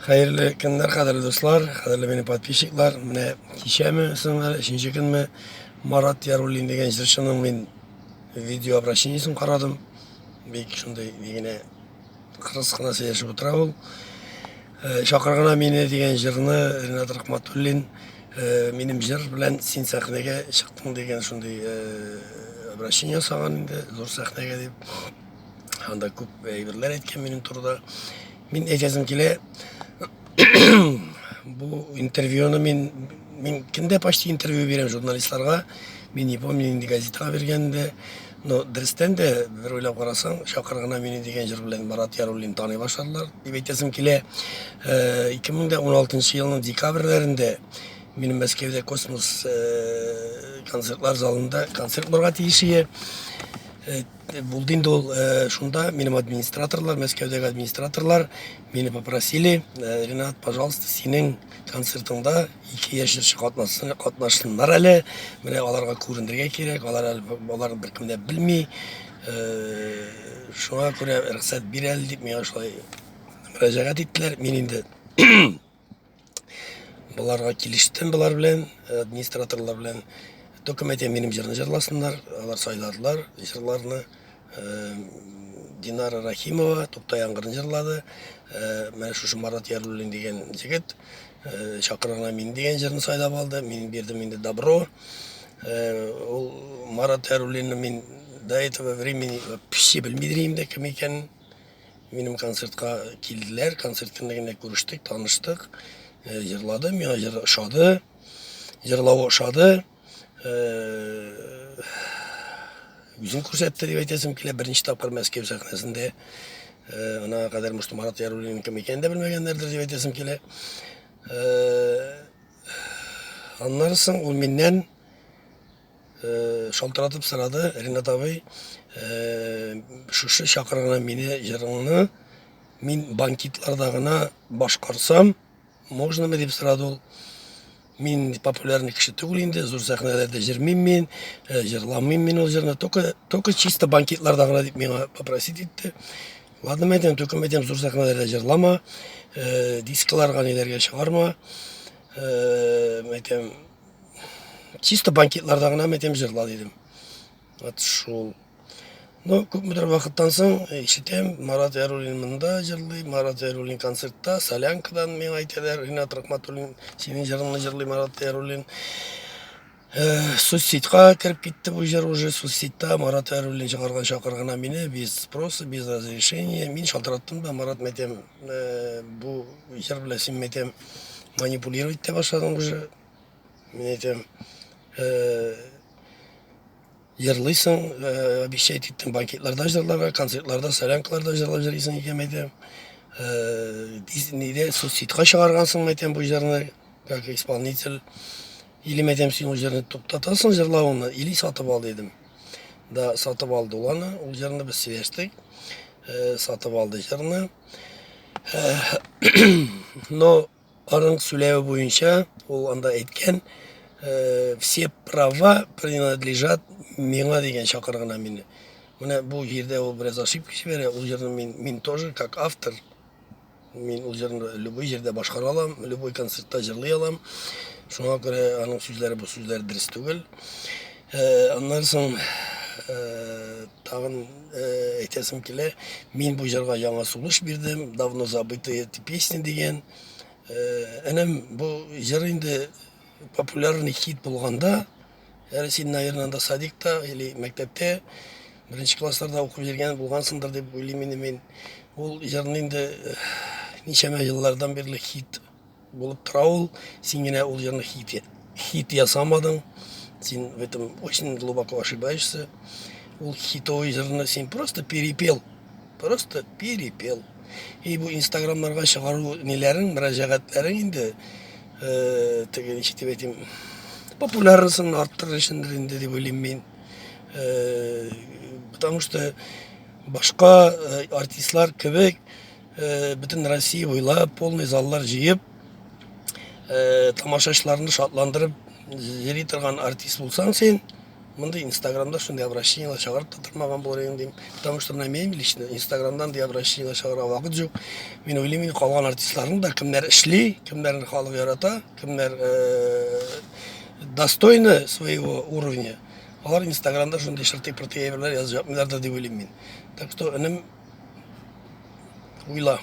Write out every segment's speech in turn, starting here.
Hayırlı günler kadarı dostlar, kadarlı benim подписчиклар. Mine kişemi sınırlar, işinci gün mü Marat Yarulin degen jirşinin men video обращениесін қарадым. Бек шундай дегене қырсықына сыяшып отыра ол. Шақырғана мені деген жырны Ринат Рахматуллин менің жыр білән сен сәхнеге шықтың деген шундай обращение саған инде зор сәхнеге деп. Анда көп әйберләр әйткән минем турыда. Мин әйтәсем килә, bu intervyonu min kinde почти интервью берем журналистларга. Мен не помню, инде газетага бергенде, но дирестен де бер ойлап карасаң, шакыргына мени деген жыр белән Марат Яруллин таный башладылар. Дип әйтәсем килә, 2016 елның декабрьләрендә минем Мәскәүдә Космос концертлар залында концерт булырга тиеш иде. Булды инде ул, шунда минем администраторлар, Мәскәүдәге администраторлар мені попросили: Ринат, пожалуйста, синең концертыңда 2 яшьләр катнашсыннар әле, менә аларга күрендергә кирәк, алар беркем дә белми, шуңа күрә рөхсәт бир әле дип миңа шулай мөрәҗәгать иттеләр. Мин инде буларга килештем, булар белән, администраторлар белән. Документе минем жырны жырласыннар, алар сайладылар жырларны. Динара Рахимова Туктай яңгырын жырлады. Менә шушы Марат Яруллин деген жигит шакыргына мин деген жырны сайлап алды. Мен бердим инде добро. Ул Марат Яруллинны мин до этого времени вообще белмидим дә кем икәнен. Минем концертка килделәр, концертында генә күрештек, таныштык. Жырлады, миңа жыр ошады, жырлавы ошады. Үзен күрсәтте дип әйтәсем килә, беренче тапкыр Мәскәү сәхнәсендә. Ана кадәр мошты Марат Яруллин кем икәнен дә белмәгәннәрдер дип әйтәсем килә. Аннан соң ул миннән шалтыратып сорады: Ринат абый, шушы чакыргына мине жырыңны мин банкетларда гына башкарсам, можнамы дип сорады ул. Мин популярный кеше түгел инде, зур сәхнәләрдә җырмыйм мин, җырламыйм мин ул җырны, только чисто банкетларда гына дип миңа попросить итте. Ладно, мәйтәм, мәйтәм, зур сәхнәләрдә җырлама, дискларга ниләргә чыгарма, мәйтәм, чисто банкетларда гына мәйтәм җырла дидем. Вот шул. Но күпмедер вакыттан соң ишетәм, Марат Яруллин монда җырлый, Марат Яруллин концертта, Солянкадан миңа әйтәләр: Ринат Рахматуллин синең җырыңны җырлый Марат Яруллин. Соцсетька кирип китте бу җыр уже, соцсетьта Марат Яруллин чыгарган чакыргына мине без спроса, без разрешения. Мин шалтыраттым да, Марат, мәйтәм, бу җыр белән син, мәйтәм, манипулировать итә башладың уже. Мин әйтәм, җырлыйсың, обещать иттең банкетларда җырларга, концертларда, солянкаларда җырлап җырлыйсың икән, мәйтәм. Диснейдә соцсетька чыгаргансың, мәйтәм, бу җырны, как исполнитель. Или мәйтәм, син ул җырны туктатасың җырлавыңны, или сатып ал дидем. Да, сатып алды ул аны, ул җырны без сөйләштек. Сатып алды җырны. Но аның сөйләве буенча ул анда әйткән: все права принадлежат миңа деген чакыргына мине. Менә бу җирдә ул бераз ошибка җибәрә. Ул җырны мин тоже как автор, мин ул җырны любой җирдә башкара алам, любой концертта җырлый алам. Шуңа күрә аның сүзләре бу сүзләр дөрес түгел. Аннан соң тагын әйтәсем килә, мин бу җырга яңа сулыш бирдем, давно забытые эти песни деген. Энем бу җыр инде популярный хит булганда, әле син, наверное, анда садикта или мәктәптә беренче классларда укып йөргән булгансыңдыр дип уйлыйм инде мин. Ул җырны инде ничәмә еллардан бирле хит булып тора ул. Син генә ул җырны хит ясамадың. Син в этом очень глубоко ошибаешься. Ул хитовый җырны син просто перепел. Просто перепел. И бу инстаграмларга чыгару ниләрен, мөрәҗәгатьләрең инде теге ничек дип әйтим, популярнысын арттырыр өчендер инде дип уйлыйм мин. Потому что башка артистлар кебек бөтен Россия буйлап полный заллар җыеп, тамашачыларны шатландырып йөри торган артист булсаң син, мындай инстаграмда ушундай обращениялар чыгарып да турмаган болор элем дейм. Потому что мына мен лично инстаграмдан да обращениялар чыгарга убакыт жок. Мен ойлойм калган артистлардын да кимдер иштей, кимдер халык ярата, кимдер достойны своего уровня. Алар инстаграмда ушундай шыртый-пыртый эбирлер жазып жатмыйлар да деп ойлойм мен. Так что иним уйла.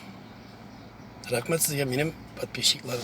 Рахмет сизге менин подписчикларым.